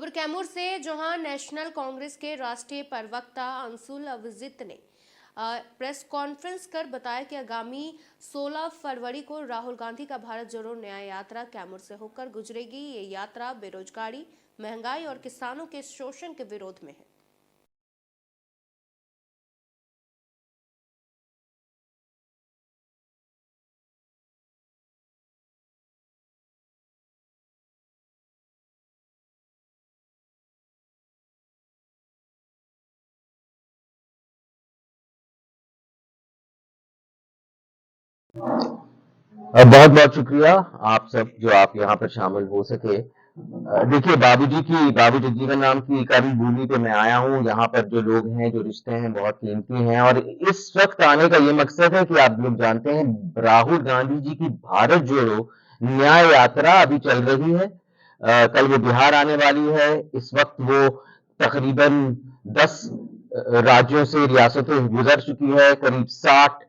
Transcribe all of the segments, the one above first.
खबर कैमूर से, जहां नेशनल कांग्रेस के राष्ट्रीय प्रवक्ता अंशुल अविजित ने प्रेस कॉन्फ्रेंस कर बताया कि आगामी 16 फरवरी को राहुल गांधी का भारत जोड़ो न्याय यात्रा कैमूर से होकर गुजरेगी। ये यात्रा बेरोजगारी, महंगाई और किसानों के शोषण के विरोध में है। बहुत बहुत शुक्रिया आप सब जो आप यहाँ पर शामिल हो सके। देखिए, बाबू जगजीवन राम की कर्म भूमि पे मैं आया हूँ। यहाँ पर जो लोग हैं, जो रिश्ते हैं, बहुत कीमती हैं और इस वक्त आने का ये मकसद है कि आप लोग जानते हैं राहुल गांधी जी की भारत जोड़ो न्याय यात्रा अभी चल रही है। कल वो बिहार आने वाली है। इस वक्त वो तकरीबन 10 राज्यों से, रियासतों से गुजर चुकी है। करीब 60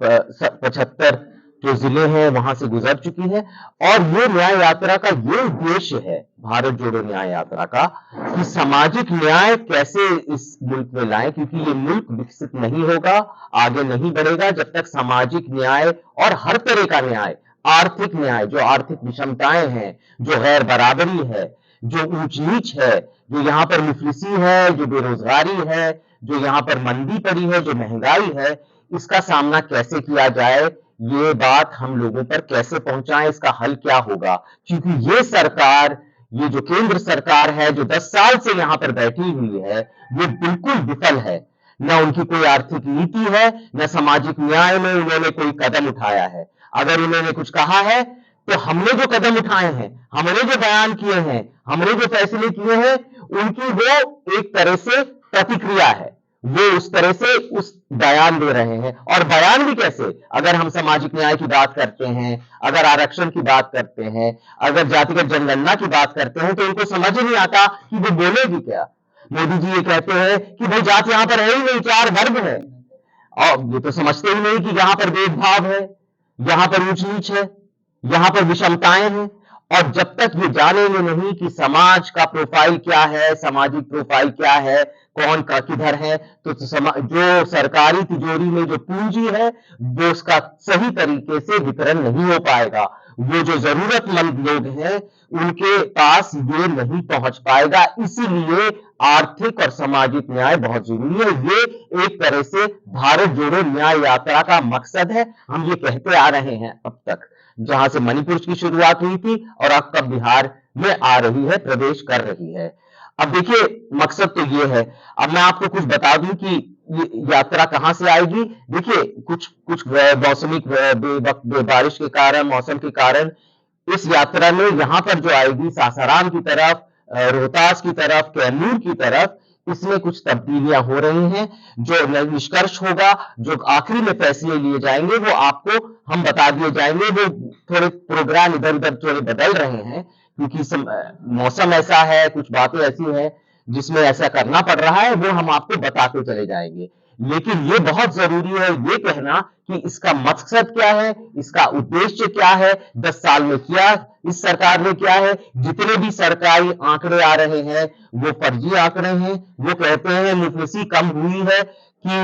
75 जो जिले हैं वहां से गुजर चुकी है। और ये न्याय यात्रा का ये उद्देश्य है, भारत जोड़ो न्याय यात्रा का, कि सामाजिक न्याय कैसे इस मुल्क में लाएं, क्योंकि ये मुल्क विकसित नहीं होगा, आगे नहीं बढ़ेगा जब तक सामाजिक न्याय और हर तरह का न्याय, आर्थिक न्याय, जो आर्थिक विषमताएं हैं, जो गैर बराबरी है, जो ऊंच नीच है, जो यहाँ पर मुफलिसी है, जो बेरोजगारी है, जो यहाँ पर मंदी पड़ी है, जो महंगाई है, इसका सामना कैसे किया जाए, ये बात हम लोगों पर कैसे पहुंचाएं, इसका हल क्या होगा। क्योंकि ये सरकार, ये जो केंद्र सरकार है जो 10 साल से यहां पर बैठी हुई है, वो बिल्कुल विफल है। न उनकी कोई आर्थिक नीति है, न सामाजिक न्याय में उन्होंने कोई कदम उठाया है। अगर उन्होंने कुछ कहा है तो हमने जो कदम उठाए हैं, हमने जो बयान किए हैं, हमने जो फैसले किए हैं, उनकी वो एक तरह से प्रतिक्रिया है। वो उस तरह से उस बयान दे रहे हैं। और बयान भी कैसे, अगर हम सामाजिक न्याय की बात करते हैं, अगर आरक्षण की बात करते हैं, अगर जातिगत जनगणना की बात करते हैं, तो उनको समझ नहीं आता कि वो बोलेगी क्या। मोदी जी ये कहते हैं कि भाई जात यहां पर है ही नहीं, 4 वर्ग है। और ये तो समझते ही नहीं कि यहां पर भेदभाव है, यहां पर ऊंच नीच है, यहां पर विषमताएं हैं। और जब तक ये जानेंगे नहीं कि समाज का प्रोफाइल क्या है, सामाजिक प्रोफाइल क्या है, कौन का किधर है, तो जो सरकारी तिजोरी में जो पूंजी है, वो उसका सही तरीके से वितरण नहीं हो पाएगा। वो जो जरूरतमंद लोग हैं उनके पास ये नहीं पहुंच पाएगा। इसीलिए आर्थिक और सामाजिक न्याय बहुत जरूरी है। ये एक तरह से भारत जोड़ो न्याय यात्रा का मकसद है। हम ये कहते आ रहे हैं अब तक, जहां से मणिपुर की शुरुआत हुई थी और अब कब बिहार में आ रही है, प्रवेश कर रही है। अब देखिए, मकसद तो ये है। अब मैं आपको कुछ बता दूं कि ये यात्रा कहां से आएगी। देखिए, कुछ कुछ मौसमी बारिश के कारण, मौसम के कारण इस यात्रा में यहां पर जो आएगी सासाराम की तरफ, रोहतास की तरफ, कैमूर की तरफ, इसमें कुछ तब्दीलियां हो रही हैं। जो निष्कर्ष होगा, जो आखिरी में फैसले लिए जाएंगे, वो आपको हम बता दिए जाएंगे। वो थोड़े प्रोग्राम इधर उधर थोड़े बदल रहे हैं, क्योंकि मौसम ऐसा है, कुछ बातें ऐसी हैं जिसमें ऐसा करना पड़ रहा है, वो हम आपको बताते चले जाएंगे। लेकिन ये बहुत जरूरी है ये कहना कि इसका मकसद क्या है, इसका उद्देश्य क्या है, 10 साल में किया इस सरकार ने क्या है। जितने भी सरकारी आंकड़े आ रहे हैं वो फर्जी आंकड़े हैं। वो कहते हैं मुफलिसी कम हुई है कि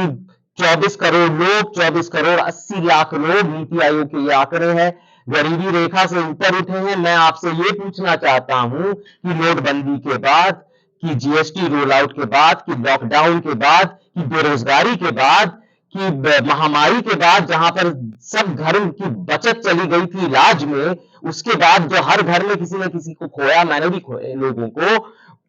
24 करोड़ लोग, 24 करोड़ 80 लाख लोग, नीति आयोग के ये आंकड़े हैं, गरीबी रेखा से ऊपर उठे हैं। मैं आपसे ये पूछना चाहता हूं कि नोटबंदी के बाद, कि जीएसटी रोल आउट के बाद, कि लॉकडाउन के बाद, कि बेरोजगारी के बाद, कि महामारी के बाद, जहां पर सब घर की बचत चली गई थी इलाज में, उसके बाद जो हर घर में किसी न किसी को खोया, मैंने भी खोए लोगों को,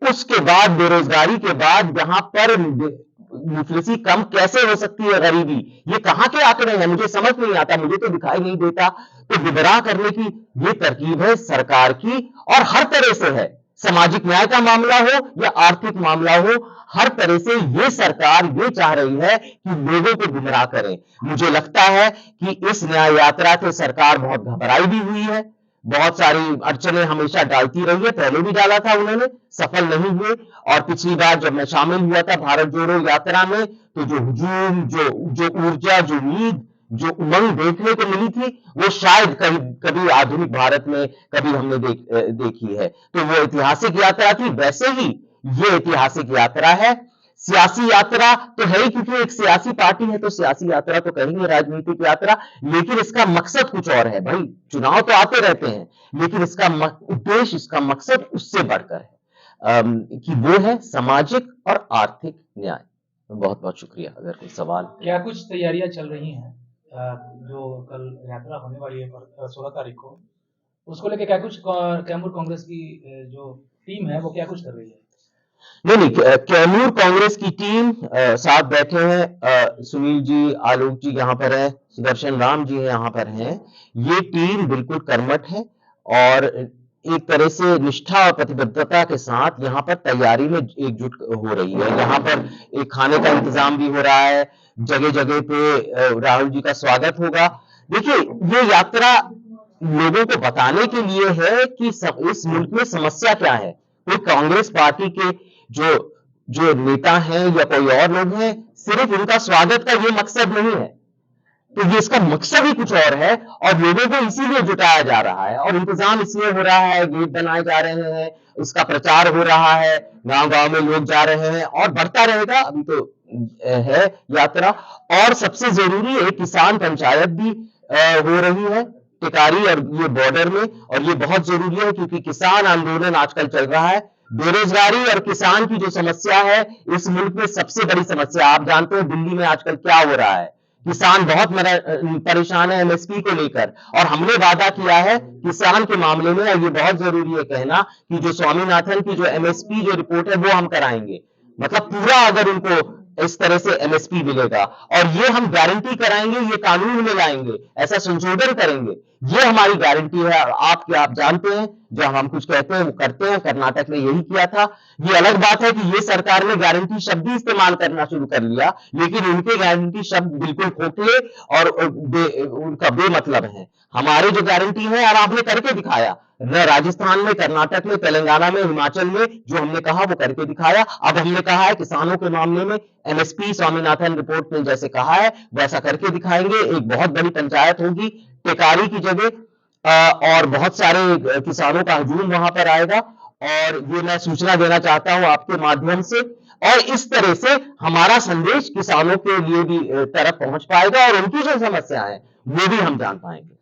उसके बाद बेरोजगारी के बाद यहां पर मुफलिसी कम कैसे हो सकती है, गरीबी, ये कहां के आंकड़े हैं, मुझे समझ नहीं आता, मुझे तो दिखाई नहीं देता। तो गुमराह करने की ये तरकीब है सरकार की, और हर तरह से है। सामाजिक न्याय का मामला हो या आर्थिक मामला हो, हर तरह से ये सरकार ये चाह रही है कि लोगों को गुमराह करें। मुझे लगता है कि इस न्याय यात्रा से सरकार बहुत घबराई भी हुई है, बहुत सारी अड़चनें हमेशा डालती रही है, पहले भी डाला था उन्होंने, सफल नहीं हुए। और पिछली बार जब मैं शामिल हुआ था भारत जोड़ो यात्रा में, तो जो हुजूम, जो जो ऊर्जा, जो उम्मीद, जो उमंग देखने को मिली थी वो शायद कभी कभी आधुनिक भारत में कभी हमने देखी है। तो वो ऐतिहासिक यात्रा थी, वैसे ही ये ऐतिहासिक यात्रा है। सियासी यात्रा तो है ही, क्योंकि एक सियासी पार्टी है तो सियासी यात्रा तो कहेंगे, राजनीतिक यात्रा, लेकिन इसका मकसद कुछ और है भाई। चुनाव तो आते रहते हैं, लेकिन इसका उद्देश्य, इसका मकसद उससे बढ़कर है, कि वो है सामाजिक और आर्थिक न्याय। बहुत बहुत शुक्रिया। अगर कोई सवाल। क्या कुछ तैयारियां चल रही हैं जो कल यात्रा होने वाली है 16 तारीख को, उसको लेके क्या कुछ कैमूर कांग्रेस की जो टीम है वो क्या कुछ कर रही है? नहीं, कैमूर कांग्रेस की टीम साथ बैठे हैं, सुनील जी, आलोक जी यहाँ पर है, सुदर्शन राम जी यहाँ पर हैं। ये टीम बिल्कुल कर्मठ है और एक तरह से निष्ठा और प्रतिबद्धता के साथ यहाँ पर तैयारी में एकजुट हो रही है। यहाँ पर एक खाने का इंतजाम भी हो रहा है, जगह जगह पे राहुल जी का स्वागत होगा। देखिए, ये यात्रा लोगों को बताने के लिए है कि इस मुल्क में समस्या क्या है। कोई कांग्रेस पार्टी के जो जो नेता हैं या कोई और लोग हैं, सिर्फ उनका स्वागत का ये मकसद नहीं है, तो ये इसका मकसद ही कुछ और है और लोगों को इसीलिए जुटाया जा रहा है और इंतजाम इसलिए हो रहा है, गेट बनाए जा रहे हैं, उसका प्रचार हो रहा है, गांव गांव में लोग जा रहे हैं और बढ़ता रहेगा। अभी तो है यात्रा। और सबसे जरूरी एक किसान पंचायत भी हो रही है टिकारी और ये बॉर्डर में, और ये बहुत जरूरी है क्योंकि किसान आंदोलन आजकल चल रहा है। बेरोजगारी और किसान की जो समस्या है इस मुल्क में सबसे बड़ी समस्या। आप जानते हैं दिल्ली में आजकल क्या हो रहा है, किसान बहुत परेशान है एमएसपी को लेकर, और हमने वादा किया है किसान के मामले में, और ये बहुत जरूरी है कहना, कि जो स्वामीनाथन की जो एमएसपी जो रिपोर्ट है वो हम कराएंगे। मतलब पूरा अगर उनको इस तरह से एमएसपी मिलेगा, और ये हम गारंटी कराएंगे, ये कानून में लाएंगे, ऐसा संशोधन करेंगे, ये हमारी गारंटी है। आप जानते हैं जब हम कुछ कहते हैं वो करते हैं। कर्नाटक ने यही किया था। ये अलग बात है कि ये सरकार ने गारंटी शब्द ही इस्तेमाल करना शुरू कर लिया, लेकिन उनके गारंटी शब्द बिल्कुल खोखले और उनका बेमतलब है। हमारे जो गारंटी है, और आपने करके दिखाया, राजस्थान में, कर्नाटक में, तेलंगाना में, हिमाचल में जो हमने कहा वो करके दिखाया। अब हमने कहा है किसानों के मामले में एमएसपी स्वामीनाथन रिपोर्ट में जैसे कहा है वैसा करके दिखाएंगे। एक बहुत बड़ी पंचायत होगी टेकारी की जगह, और बहुत सारे किसानों का हजूम वहां पर आएगा, और ये मैं सूचना देना चाहता हूं आपके माध्यम से। और इस तरह से हमारा संदेश किसानों के लिए भी तरफ पहुंच पाएगा और उनकी जो समस्या है वो भी हम जान पाएंगे।